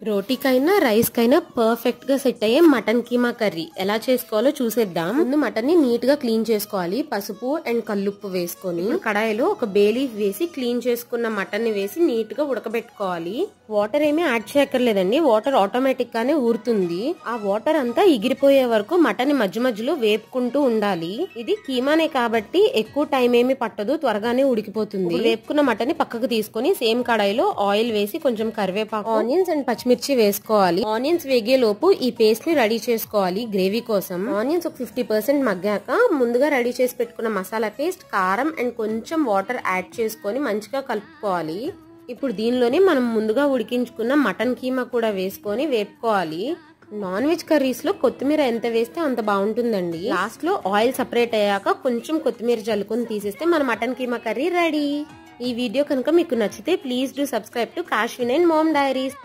రోటీకైనా rice కైనా perfect గా set అయ్యే మటన్ కీమా కర్రీ ఎలా చేసుకోవాలో చూసేద్దాం. ముందు మటన్ ని నీట్ గా క్లీన్ చేసుకోవాలి. పసుపు అండ్ కల్లుప్పు వేసుకొని కడాయిలో ఒక బే లీఫ్ వేసి క్లీన్ చేసుకున్న మటన్ ని వేసి నీట్ గా ఉడకబెట్టుకోవాలి. వాటర్ ఏమీ యాడ్ చేయక్కర్లేదండి, వాటర్ ఆటోమేటిక్ గానే ఊరుతుంది. ఆ వాటర్ అంతా ఎగిరిపోయే వరకు మటన్ ని మధ్య మధ్యలో వేపుకుంటూ ఉండాలి. ఇది కీమానే కాబట్టి ఎక్కువ టైం ఏమి పట్టదు, త్వరగానే ఉడికిపోతుంది. వేపుకున్న మటన్ ని పక్కకు తీసుకొని సేమ్ కడాయిలో ఆయిల్ వేసి కొంచెం కరివేపాకు, ఆనియన్స్ అండ్ పచ్చిమిర్చి వేసుకోవాలి. ఆనియన్స్ వేగే లోపు ఈ పేస్ట్ ని రెడీ చేసుకోవాలి. గ్రేవీ కోసం ఆనియన్స్ ఒక 50% మగ్గాక ముందుగా రెడీ చేసి పెట్టుకున్న మసాలా పేస్ట్, కారం అండ్ కొంచెం వాటర్ యాడ్ చేసుకొని మంచిగా కలుపుకోవాలి. ఇప్పుడు దీనిలోనే మనం ముందుగా ఉడికించుకున్న మటన్ కీమా కూడా వేసుకొని వేపుకోవాలి. నాన్ వెజ్ కర్రీస్ లో కొత్తిమీర ఎంత వేస్తే అంత బాగుంటుందండి. లాస్ట్ లో ఆయిల్ సపరేట్ అయ్యాక కొంచెం కొత్తిమీర జల్లుకొని తీసేస్తే మన మటన్ కీమా కర్రీ రెడీ. ఈ వీడియో కనుక మీకు నచ్చితే please do subscribe to Kashvin and mom diaries.